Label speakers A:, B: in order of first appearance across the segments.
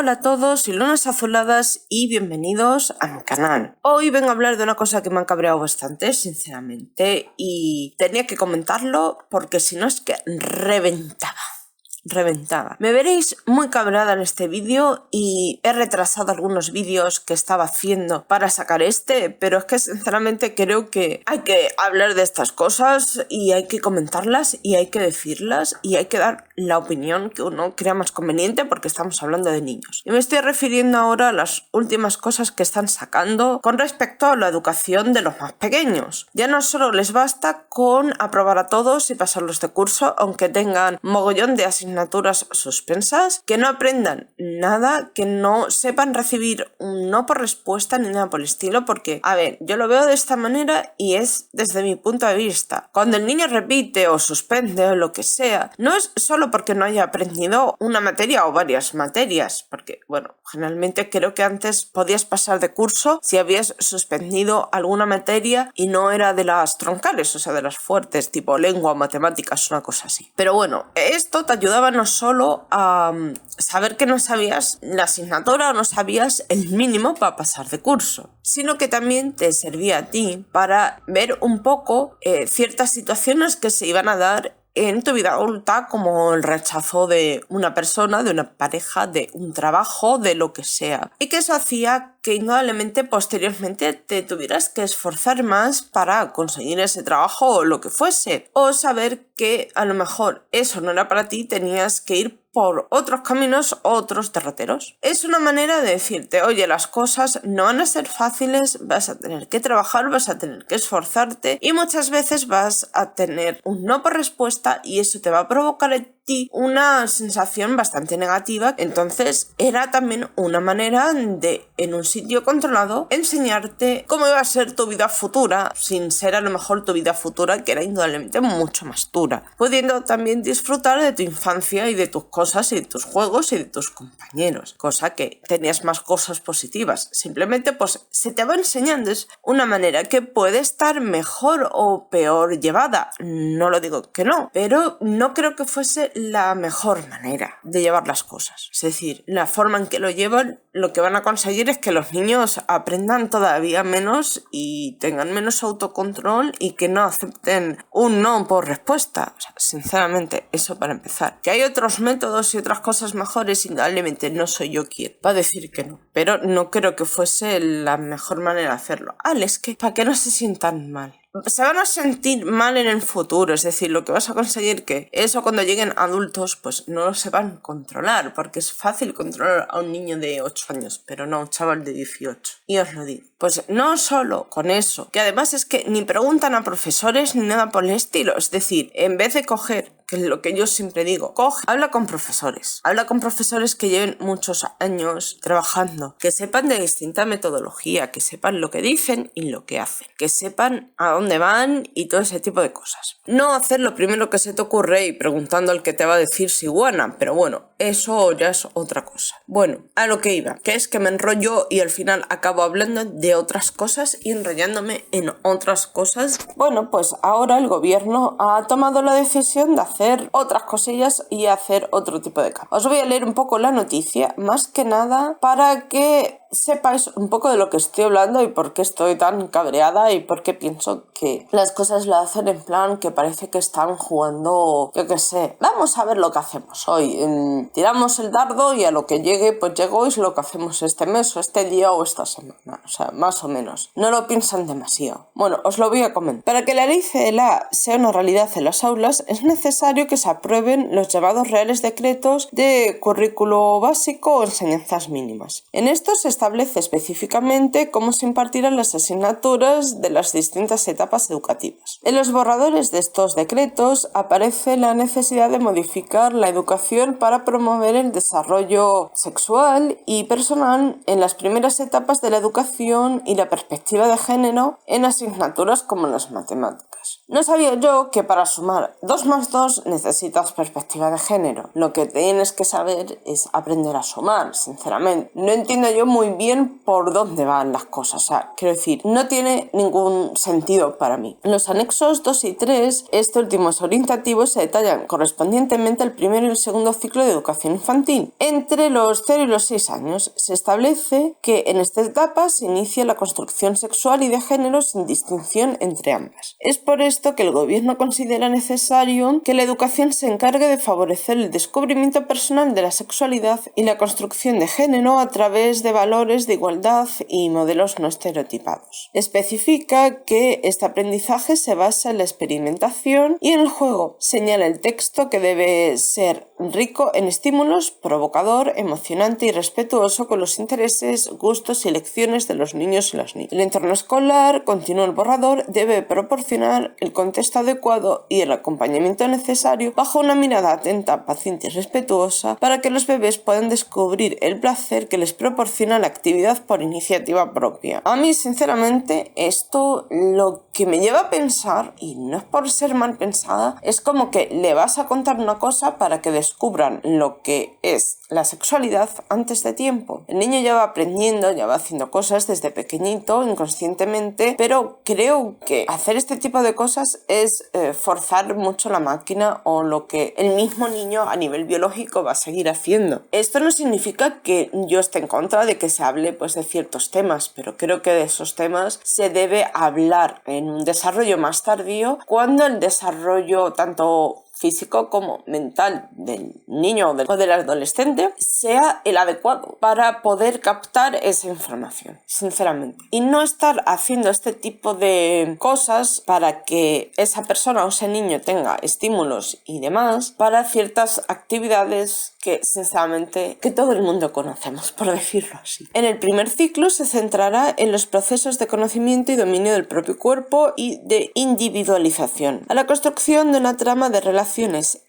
A: Hola a todos, soy Lunas Azuladas y bienvenidos a mi canal. Hoy vengo a hablar de una cosa que me ha cabreado bastante, sinceramente, y tenía que comentarlo porque si no es que reventaba. Me veréis muy cabreada en este vídeo y he retrasado algunos vídeos que estaba haciendo para sacar pero es que sinceramente creo que hay que hablar de estas cosas y hay que comentarlas y hay que decirlas y hay que dar la opinión que uno crea más conveniente porque estamos hablando de niños. Y me estoy refiriendo ahora a las últimas cosas que están sacando con respecto a la educación de los más pequeños. Ya no solo les basta con aprobar a todos y pasarlos de curso, aunque tengan mogollón de asignaturas suspensas, que no aprendan nada, que no sepan recibir un no por respuesta ni nada por el estilo, porque, a ver, yo lo veo de esta manera y es desde mi punto de vista. Cuando el niño repite o suspende o lo que sea, no es solo porque no haya aprendido una materia o varias materias, porque, bueno, generalmente creo que antes podías pasar de curso si habías suspendido alguna materia y no era de las troncales, o sea, de las fuertes, tipo lengua o matemáticas, una cosa así. Pero bueno, esto te ayudaba no solo a saber que no sabías la asignatura o no sabías el mínimo para pasar de curso, sino que también te servía a ti para ver un poco ciertas situaciones que se iban a dar en tu vida adulta, como el rechazo de una persona, de una pareja, de un trabajo, de lo que sea. Y que eso hacía que indudablemente posteriormente te tuvieras que esforzar más para conseguir ese trabajo o lo que fuese. O saber que a lo mejor eso no era para ti, tenías que ir por otros caminos, otros derroteros. Es una manera de decirte, oye, las cosas no van a ser fáciles, vas a tener que trabajar, vas a tener que esforzarte y muchas veces vas a tener un no por respuesta y eso te va a provocar en ti una sensación bastante negativa. Entonces era también una manera de, en un sitio controlado, enseñarte cómo iba a ser tu vida futura, sin ser a lo mejor tu vida futura, que era indudablemente mucho más dura, pudiendo también disfrutar de tu infancia y de tus cosas y de tus juegos y de tus compañeros, cosa que tenías más cosas positivas. Simplemente pues se te va enseñando, es una manera que puede estar mejor o peor llevada, no lo digo que no, pero no creo que fuese la mejor manera de llevar las cosas. Es decir, la forma en que lo llevan, lo que van a conseguir es que los niños aprendan todavía menos y tengan menos autocontrol y que no acepten un no por respuesta. O sea, sinceramente, eso para empezar. Que hay otros métodos y otras cosas mejores, indudablemente no soy yo quien va a decir que no, pero no creo que fuese la mejor manera de hacerlo. Es que para que no se sientan mal. Se van a sentir mal en el futuro, es decir, lo que vas a conseguir que eso cuando lleguen adultos pues no lo sepan controlar, porque es fácil controlar a un niño de 8 años, pero no a un chaval de 18. Y os lo digo. Pues no solo con eso, que además es que ni preguntan a profesores ni nada por el estilo, es decir, en vez de coger, que es lo que yo siempre digo, habla con profesores que lleven muchos años trabajando, que sepan de distinta metodología, que sepan lo que dicen y lo que hacen, que sepan a dónde van y todo ese tipo de cosas. No hacer lo primero que se te ocurre y preguntando al que te va a decir si buena, pero bueno, eso ya es otra cosa. Bueno, a lo que iba, que es que me enrollo y al final acabo hablando de otras cosas y enrollándome en otras cosas. Bueno, pues ahora el gobierno ha tomado la decisión de hacer otras cosillas y hacer otro tipo de cambios. Os voy a leer un poco la noticia, más que nada para que sepáis un poco de lo que estoy hablando y por qué estoy tan cabreada y por qué pienso que las cosas lo hacen en plan que parece que están jugando, yo qué sé, vamos a ver lo que hacemos hoy, tiramos el dardo y a lo que llegue pues llegó y es lo que hacemos este mes o este día o esta semana, o sea, más o menos, no lo piensan demasiado. Bueno, os lo voy a comentar. Para que la ley CELA sea una realidad en las aulas es necesario que se aprueben los llamados reales decretos de currículo básico o enseñanzas mínimas. En estos se establece específicamente cómo se impartirán las asignaturas de las distintas etapas educativas. En los borradores de estos decretos aparece la necesidad de modificar la educación para promover el desarrollo sexual y personal en las primeras etapas de la educación y la perspectiva de género en asignaturas como las matemáticas. No sabía yo que para sumar 2 más 2 niños necesitas perspectiva de género. Lo que tienes que saber es aprender a sumar, sinceramente. No entiendo yo muy bien por dónde van las cosas. O sea, quiero decir, no tiene ningún sentido para mí. En los anexos 2 y 3, este último es orientativo, se detallan correspondientemente el primero y el segundo ciclo de educación infantil. Entre los 0 y los 6 años se establece que en esta etapa se inicia la construcción sexual y de género sin distinción entre ambas. Es por esto que el gobierno considera necesario que la educación se encargue de favorecer el descubrimiento personal de la sexualidad y la construcción de género a través de valores de igualdad y modelos no estereotipados. Especifica que este aprendizaje se basa en la experimentación y en el juego. Señala el texto que debe ser rico en estímulos, provocador, emocionante y respetuoso con los intereses, gustos y elecciones de los niños y las niñas. El entorno escolar, continúa el borrador, debe proporcionar el contexto adecuado y el acompañamiento necesario bajo una mirada atenta, paciente y respetuosa para que los bebés puedan descubrir el placer que les proporciona la actividad por iniciativa propia. A mí, sinceramente, esto lo que me lleva a pensar, y no es por ser mal pensada, es como que le vas a contar una cosa para que descubran lo que es la sexualidad antes de tiempo. El niño ya va aprendiendo, ya va haciendo cosas desde pequeñito, inconscientemente, pero creo que hacer este tipo de cosas es forzar mucho la máquina o lo que el mismo niño a nivel biológico va a seguir haciendo. Esto no significa que yo esté en contra de que se hable pues de ciertos temas, pero creo que de esos temas se debe hablar en un desarrollo más tardío, cuando el desarrollo tanto físico como mental del niño o del adolescente sea el adecuado para poder captar esa información, sinceramente. Y no estar haciendo este tipo de cosas para que esa persona o ese niño tenga estímulos y demás para ciertas actividades que, sinceramente, que todo el mundo conocemos, por decirlo así. En el primer ciclo se centrará en los procesos de conocimiento y dominio del propio cuerpo y de individualización, a la construcción de una trama de relaciones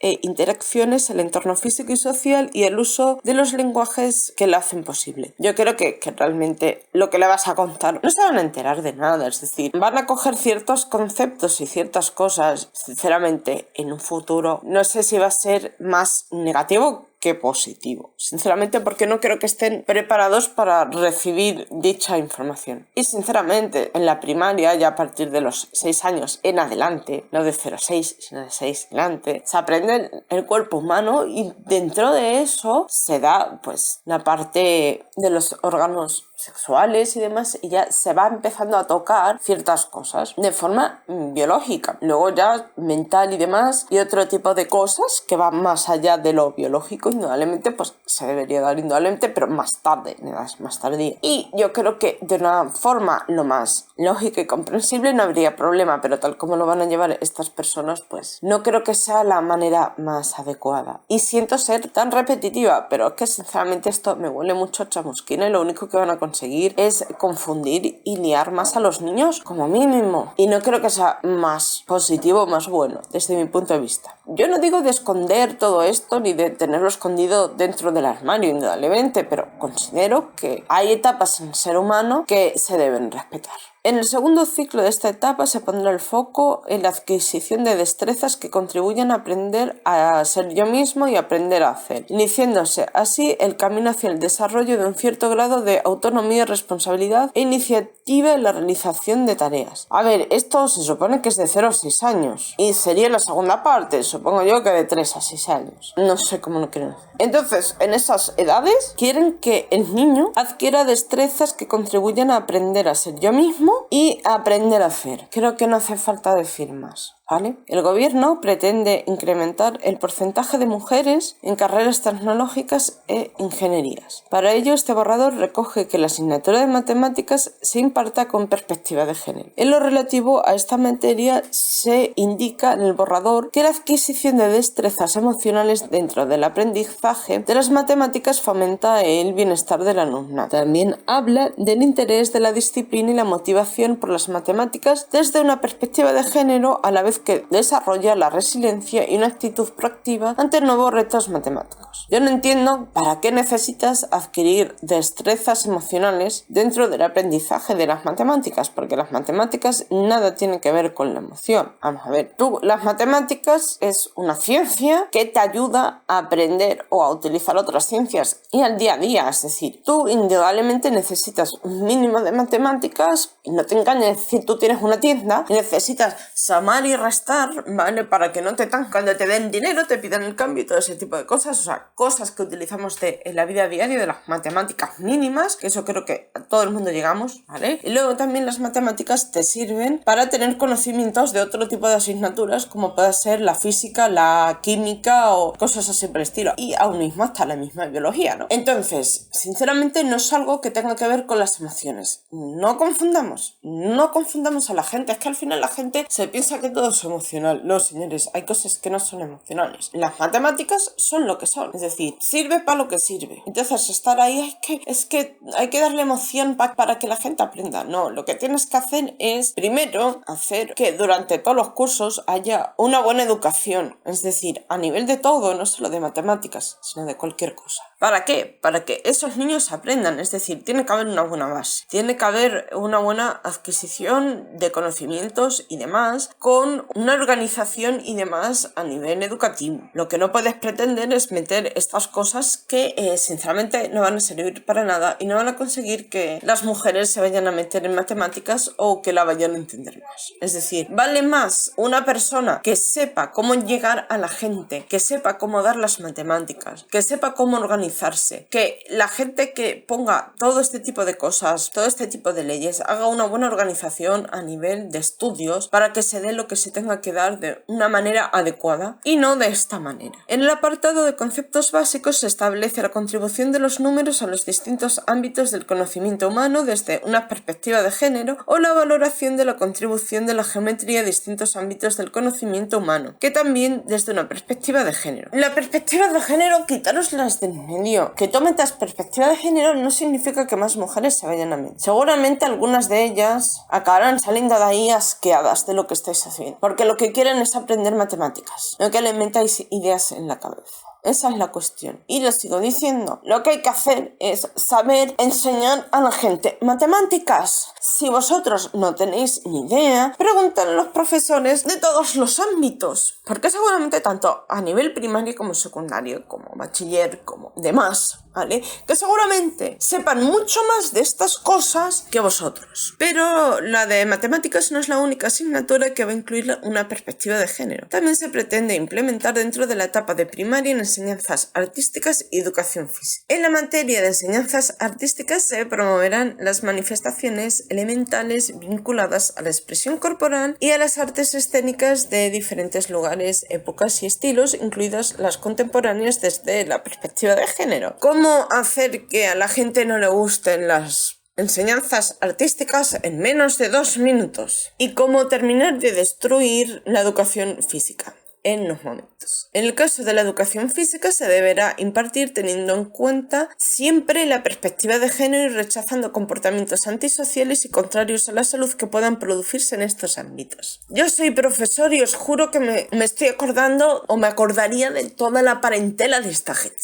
A: e interacciones, el entorno físico y social y el uso de los lenguajes que lo hacen posible. Yo creo que realmente lo que le vas a contar no se van a enterar de nada, es decir, van a coger ciertos conceptos y ciertas cosas, sinceramente, en un futuro no sé si va a ser más negativo que positivo, sinceramente, porque no creo que estén preparados para recibir dicha información. Y sinceramente, en la primaria, ya a partir de los 6 años en adelante, no de 0 a 6, sino de 6 en adelante, se aprende el cuerpo humano y dentro de eso se da pues la parte de los órganos sexuales y demás, y ya se va empezando a tocar ciertas cosas de forma biológica, luego ya mental y demás, y otro tipo de cosas que van más allá de lo biológico. Indudablemente pues se debería dar indudablemente, pero más tarde, en edades más tardía. Y yo creo que de una forma lo más lógica y comprensible no habría problema, pero tal como lo van a llevar estas personas, pues no creo que sea la manera más adecuada. Y siento ser tan repetitiva, pero es que sinceramente esto me huele mucho a chamusquina y lo único que van a conseguir es confundir y liar más a los niños como mínimo. Y no creo que sea más positivo, más bueno, desde mi punto de vista. Yo no digo de esconder todo esto ni de tenerlo escondido dentro del armario, indudablemente, pero considero que hay etapas en el ser humano que se deben respetar. En el segundo ciclo de esta etapa se pondrá el foco en la adquisición de destrezas que contribuyan a aprender a ser yo mismo y aprender a hacer, iniciándose así el camino hacia el desarrollo de un cierto grado de autonomía, responsabilidad e iniciativa en la realización de tareas. A ver, esto se supone que es de 0 a 6 años y sería la segunda parte, supongo yo que de 3 a 6 años. No sé cómo lo quieren hacer. Entonces, en esas edades quieren que el niño adquiera destrezas que contribuyan a aprender a ser yo mismo y aprender a hacer. Creo que no hace falta decir más, ¿vale? El gobierno pretende incrementar el porcentaje de mujeres en carreras tecnológicas e ingenierías. Para ello, este borrador recoge que la asignatura de matemáticas se imparta con perspectiva de género. En lo relativo a esta materia, se indica en el borrador que la adquisición de destrezas emocionales dentro del aprendizaje de las matemáticas fomenta el bienestar del alumnado. También habla del interés de la disciplina y la motivación por las matemáticas desde una perspectiva de género, a la vez que desarrolla la resiliencia y una actitud proactiva ante nuevos retos matemáticos. Yo no entiendo para qué necesitas adquirir destrezas emocionales dentro del aprendizaje de las matemáticas, porque las matemáticas nada tienen que ver con la emoción. Vamos a ver, las matemáticas es una ciencia que te ayuda a aprender o a utilizar otras ciencias y al día a día, es decir, tú indudablemente necesitas un mínimo de matemáticas y no te engañes, es decir, tú tienes una tienda y necesitas sumar y restar, ¿vale? Para que no cuando te den dinero te pidan el cambio y todo ese tipo de cosas, o sea, cosas que utilizamos en la vida diaria de las matemáticas mínimas, que eso creo que a todo el mundo llegamos, ¿vale? Y luego también las matemáticas te sirven para tener conocimientos de otro tipo de asignaturas como puede ser la física, la química o cosas así por el estilo, y aún mismo hasta la misma biología, ¿no? Entonces, sinceramente no es algo que tenga que ver con las emociones. No confundamos a la gente, es que al final la gente se piensa que todo es emocional. No, señores, hay cosas que no son emocionales. Las matemáticas son lo que son, es decir, sirve para lo que sirve. Entonces, estar ahí es que hay que darle emoción para que la gente aprenda. No, lo que tienes que hacer es, primero, hacer que durante todos los cursos haya una buena educación, es decir, a nivel de todo, no solo de matemáticas, sino de cualquier cosa. ¿Para qué? Para que esos niños aprendan, es decir, tiene que haber una buena base, tiene que haber una buena adquisición de conocimientos y demás, con una organización y demás a nivel educativo. Lo que no puedes pretender es meter estas cosas que sinceramente no van a servir para nada y no van a conseguir que las mujeres se vayan a meter en matemáticas o que la vayan a entender más. Es decir, vale más una persona que sepa cómo llegar a la gente, que sepa cómo dar las matemáticas, que sepa cómo organizarse, que la gente que ponga todo este tipo de cosas, todo este tipo de leyes, haga una buena organización a nivel de estudios para que se dé lo que se tenga que dar de una manera adecuada y no de esta manera. En el apartado de conceptos básicos se establece la contribución de los números a los distintos ámbitos del conocimiento humano desde una perspectiva de género o la valoración de la contribución de la geometría a distintos ámbitos del conocimiento humano, que también desde una perspectiva de género. La perspectiva de género, quitároslas del medio. Que tú metas perspectiva de género no significa que más mujeres se vayan a meter. Seguramente algunas de ellas acabarán saliendo de ahí asqueadas de lo que estáis haciendo, porque lo que quieren es aprender matemáticas, no que le metáis ideas en la cabeza. Esa es la cuestión. Y lo sigo diciendo. Lo que hay que hacer es saber enseñar a la gente matemáticas. Si vosotros no tenéis ni idea, preguntad a los profesores de todos los ámbitos. Porque seguramente tanto a nivel primario como secundario, como bachiller, como demás, ¿vale? Que seguramente sepan mucho más de estas cosas que vosotros. Pero la de matemáticas no es la única asignatura que va a incluir una perspectiva de género. También se pretende implementar dentro de la etapa de primaria en enseñanzas artísticas y educación física. En la materia de enseñanzas artísticas se promoverán las manifestaciones elementales vinculadas a la expresión corporal y a las artes escénicas de diferentes lugares, épocas y estilos, incluidas las contemporáneas desde la perspectiva de género. ¿Cómo hacer que a la gente no le gusten las enseñanzas artísticas en menos de 2 minutos? ¿Y cómo terminar de destruir la educación física en unos momentos? En el caso de la educación física se deberá impartir teniendo en cuenta siempre la perspectiva de género y rechazando comportamientos antisociales y contrarios a la salud que puedan producirse en estos ámbitos. Yo soy profesor y os juro que me estoy acordando o me acordaría de toda la parentela de esta gente,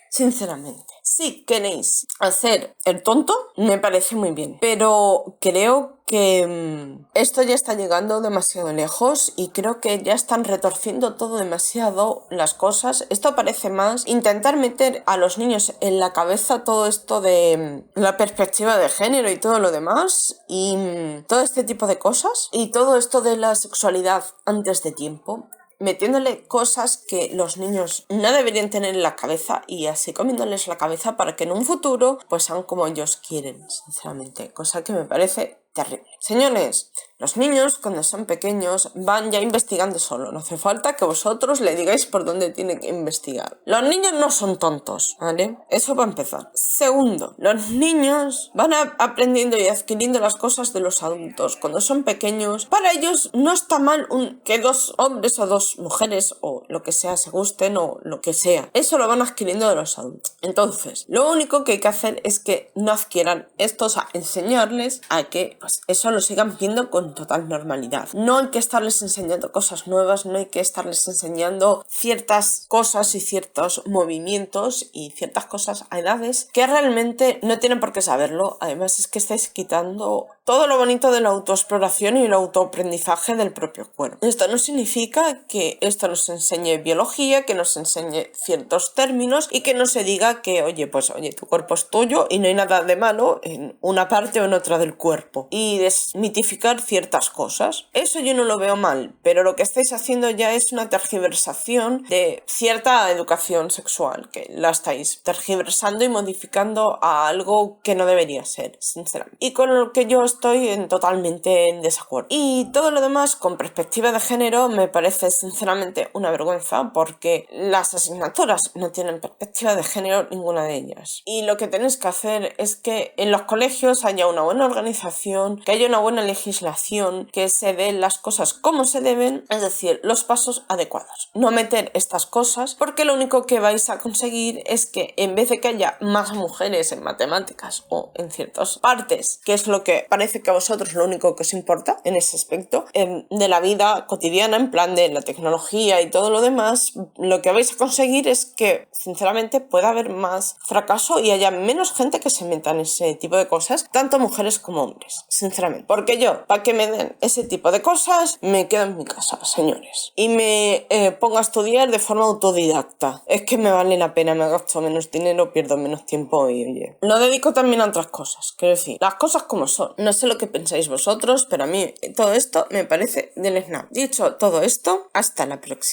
A: sinceramente. Si queréis hacer el tonto, me parece muy bien, pero creo que esto ya está llegando demasiado lejos y creo que ya están retorciendo todo demasiado las cosas. Esto parece más intentar meter a los niños en la cabeza todo esto de la perspectiva de género y todo lo demás y todo este tipo de cosas y todo esto de la sexualidad antes de tiempo, metiéndole cosas que los niños no deberían tener en la cabeza y así comiéndoles la cabeza para que en un futuro pues sean como ellos quieren, sinceramente, cosa que me parece terrible. Señores, los niños cuando son pequeños van ya investigando solo, no hace falta que vosotros le digáis por dónde tiene que investigar. Los niños no son tontos, ¿vale? Eso para empezar. Segundo, los niños van aprendiendo y adquiriendo las cosas de los adultos. Cuando son pequeños, para ellos no está mal que 2 hombres o 2 mujeres o lo que sea se gusten o lo que sea. Eso lo van adquiriendo de los adultos. Entonces, lo único que hay que hacer es que no adquieran esto, o sea, enseñarles a que pues, eso lo sigan viendo con con total normalidad. No hay que estarles enseñando cosas nuevas, no hay que estarles enseñando ciertas cosas y ciertos movimientos y ciertas cosas a edades que realmente no tienen por qué saberlo. Además es que estáis quitando todo lo bonito de la autoexploración y el autoaprendizaje del propio cuerpo. Esto no significa que esto nos enseñe biología, que nos enseñe ciertos términos y que no se diga que, oye, tu cuerpo es tuyo y no hay nada de malo en una parte o en otra del cuerpo. Y desmitificar ciertas cosas. Eso yo no lo veo mal, pero lo que estáis haciendo ya es una tergiversación de cierta educación sexual, que la estáis tergiversando y modificando a algo que no debería ser, sinceramente. Y con lo que yo estoy totalmente en desacuerdo. Y todo lo demás, con perspectiva de género, me parece sinceramente una vergüenza porque las asignaturas no tienen perspectiva de género, ninguna de ellas. Y lo que tenéis que hacer es que en los colegios haya una buena organización, que haya una buena legislación, que se den las cosas como se deben, es decir, los pasos adecuados. No meter estas cosas porque lo único que vais a conseguir es que en vez de que haya más mujeres en matemáticas o en ciertas partes, que es lo que parece que a vosotros lo único que os importa en ese aspecto, de la vida cotidiana, en plan de la tecnología y todo lo demás, lo que vais a conseguir es que, sinceramente, pueda haber más fracaso y haya menos gente que se meta en ese tipo de cosas, tanto mujeres como hombres, sinceramente. Porque yo, para que me den ese tipo de cosas, me quedo en mi casa, señores. Y me pongo a estudiar de forma autodidacta. Es que me vale la pena, me gasto menos dinero, pierdo menos tiempo y, oye, lo dedico también a otras cosas. Quiero decir, las cosas como son. No sé lo que pensáis vosotros, pero a mí todo esto me parece del snap. Dicho todo esto, hasta la próxima.